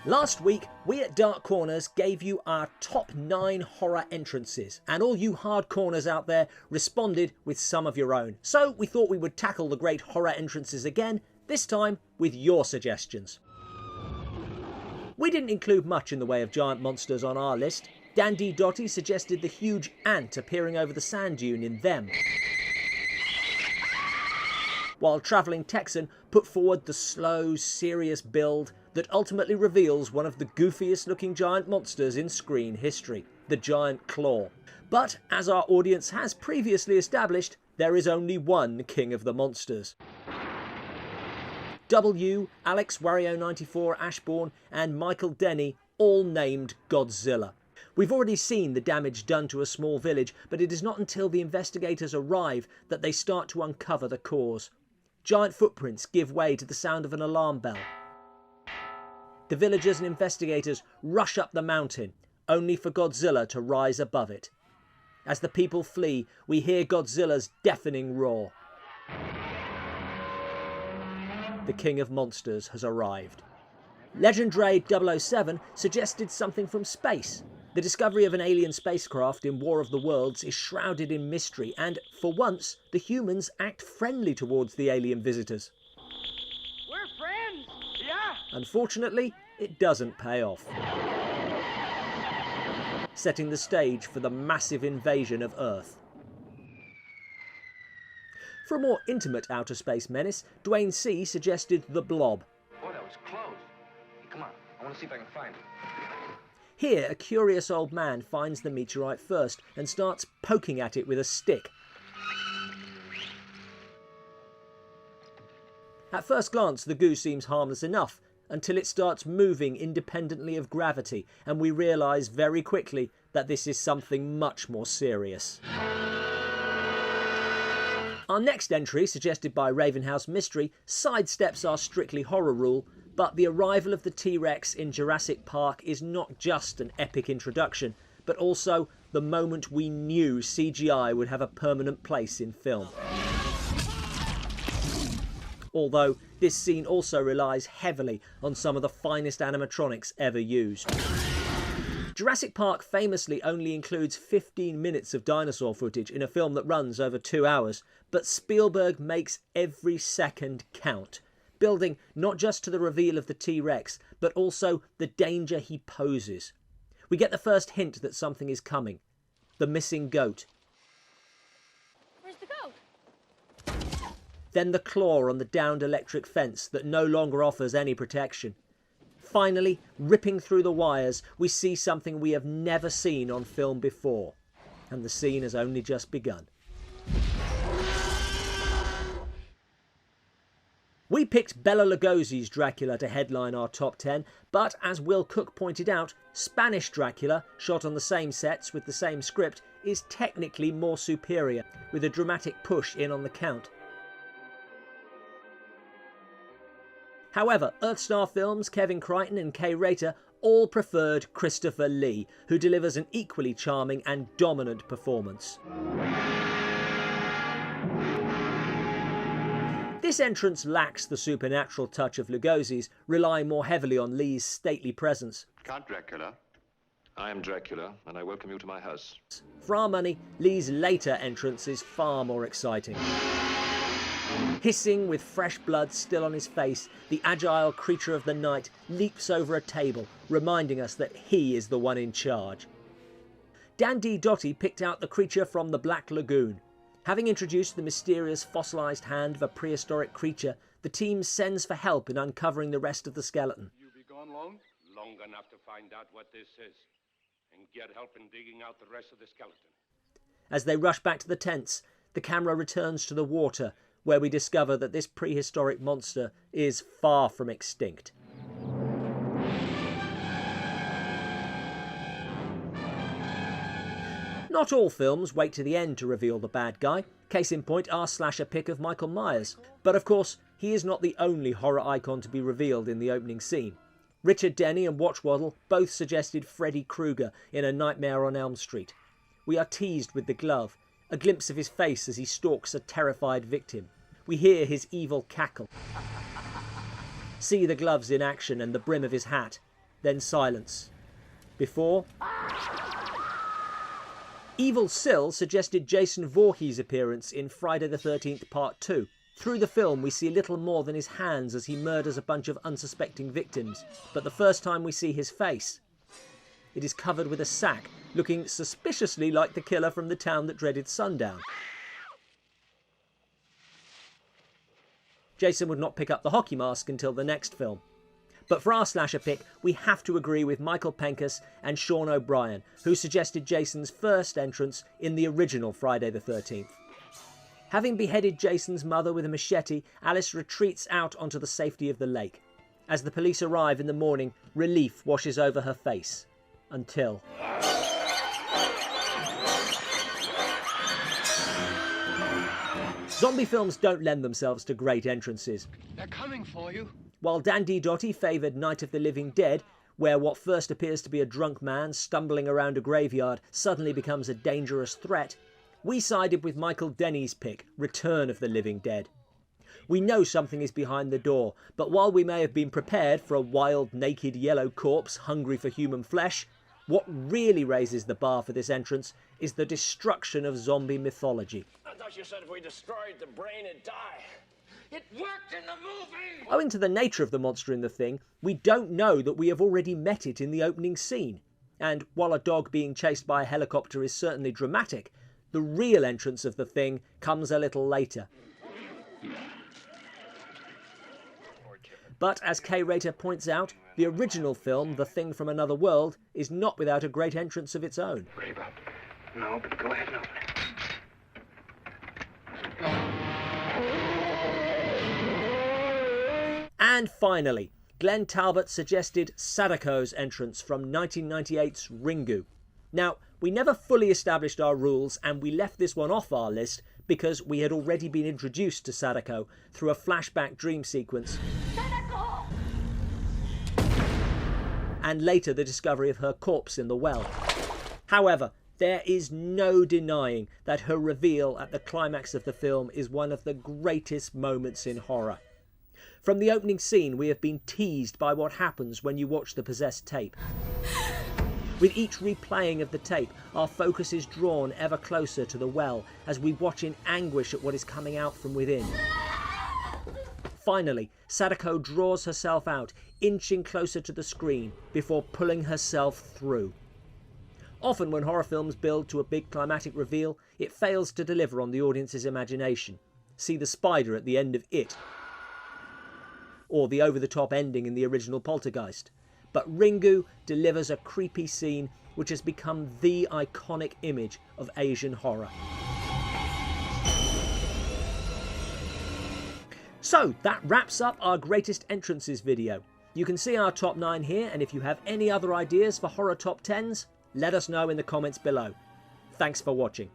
Last week, we at Dark Corners gave you our top 9 horror entrances, and all you hard corners out there responded with some of your own. So we thought we would tackle the great horror entrances again, this time with your suggestions. We didn't include much in the way of giant monsters on our list. Dandy Dotty suggested the huge ant appearing over the sand dune in Them, while Travelling Texan put forward the slow, serious build that ultimately reveals one of the goofiest looking giant monsters in screen history, the Giant Claw. But as our audience has previously established, there is only one king of the monsters. W, Alex Wario94 Ashbourne and Michael Denny all named Godzilla. We've already seen the damage done to a small village, but it is not until the investigators arrive that they start to uncover the cause. Giant footprints give way to the sound of an alarm bell. The villagers and investigators rush up the mountain, only for Godzilla to rise above it. As the people flee, we hear Godzilla's deafening roar. The King of Monsters has arrived. Legend Ray 007 suggested something from space. The discovery of an alien spacecraft in War of the Worlds is shrouded in mystery, and for once, the humans act friendly towards the alien visitors. We're friends, yeah. Unfortunately, it doesn't pay off, setting the stage for the massive invasion of Earth. For a more intimate outer space menace, Dwayne C. suggested The Blob. Boy, that was close. Hey, come on, I want to see if I can find it. Here, a curious old man finds the meteorite first and starts poking at it with a stick. At first glance, the goo seems harmless enough, until it starts moving independently of gravity, and we realise very quickly that this is something much more serious. Our next entry, suggested by Ravenhouse Mystery, sidesteps our strictly horror rule, but the arrival of the T-Rex in Jurassic Park is not just an epic introduction, but also the moment we knew CGI would have a permanent place in film. Although this scene also relies heavily on some of the finest animatronics ever used. Jurassic Park famously only includes 15 minutes of dinosaur footage in a film that runs over 2 hours, but Spielberg makes every second count, building not just to the reveal of the T-Rex, but also the danger he poses. We get the first hint that something is coming. The missing goat. Where's the goat? Then the claw on the downed electric fence that no longer offers any protection. Finally, ripping through the wires, we see something we have never seen on film before. And the scene has only just begun. We picked Bela Lugosi's Dracula to headline our top 10, but as Will Cook pointed out, Spanish Dracula, shot on the same sets with the same script, is technically more superior, with a dramatic push in on the count. However, Earthstar Films' Kevin Crichton and Kay Rater all preferred Christopher Lee, who delivers an equally charming and dominant performance. This entrance lacks the supernatural touch of Lugosi's, relying more heavily on Lee's stately presence. Count Dracula. I am Dracula, and I welcome you to my house. For our money, Lee's later entrance is far more exciting. Hissing with fresh blood still on his face, the agile creature of the night leaps over a table, reminding us that he is the one in charge. Dandy Dotty picked out the creature from the Black Lagoon. Having introduced the mysterious fossilised hand of a prehistoric creature, the team sends for help in uncovering the rest of the skeleton. You be gone long? Long enough to find out what this is, and get help in digging out the rest of the skeleton. As they rush back to the tents, the camera returns to the water, where we discover that this prehistoric monster is far from extinct. Not all films wait to the end to reveal the bad guy. Case in point, our slasher pick of Michael Myers. But of course, he is not the only horror icon to be revealed in the opening scene. Richard Denny and Watchwaddle both suggested Freddy Krueger in A Nightmare on Elm Street. We are teased with the glove, a glimpse of his face as he stalks a terrified victim. We hear his evil cackle. See the gloves in action and the brim of his hat. Then silence. Before... Evil Sil suggested Jason Voorhees' appearance in Friday the 13th Part 2. Through the film we see little more than his hands as he murders a bunch of unsuspecting victims, but the first time we see his face, it is covered with a sack, looking suspiciously like the killer from the town that dreaded sundown. Jason would not pick up the hockey mask until the next film. But for our slasher pick, we have to agree with Michael Penkus and Sean O'Brien, who suggested Jason's first entrance in the original Friday the 13th. Having beheaded Jason's mother with a machete, Alice retreats out onto the safety of the lake. As the police arrive in the morning, relief washes over her face. Until... Zombie films don't lend themselves to great entrances. They're coming for you. While Dan Doty favoured Night of the Living Dead, where what first appears to be a drunk man stumbling around a graveyard suddenly becomes a dangerous threat, we sided with Michael Denny's pick, Return of the Living Dead. We know something is behind the door, but while we may have been prepared for a wild, naked yellow corpse hungry for human flesh, what really raises the bar for this entrance is the destruction of zombie mythology. I thought you said if we destroyed the brain, it'd die. It worked in the movie! Owing to the nature of the monster in the thing, we don't know that we have already met it in the opening scene. And while a dog being chased by a helicopter is certainly dramatic, the real entrance of the thing comes a little later. But as K-Rater points out, the original film, The Thing from Another World, is not without a great entrance of its own. Worry about it. No, but go ahead and open it. And finally, Glenn Talbot suggested Sadako's entrance from 1998's Ringu. Now, we never fully established our rules and we left this one off our list because we had already been introduced to Sadako through a flashback dream sequence. Sadako! And later the discovery of her corpse in the well. However, there is no denying that her reveal at the climax of the film is one of the greatest moments in horror. From the opening scene, we have been teased by what happens when you watch the possessed tape. With each replaying of the tape, our focus is drawn ever closer to the well as we watch in anguish at what is coming out from within. Finally, Sadako draws herself out, inching closer to the screen before pulling herself through. Often when horror films build to a big climatic reveal, it fails to deliver on the audience's imagination. See the spider at the end of It, or the over-the-top ending in the original Poltergeist. But Ringu delivers a creepy scene which has become the iconic image of Asian horror. So that wraps up our greatest entrances video. You can see our top 9 here, and if you have any other ideas for horror top 10s, let us know in the comments below. Thanks for watching.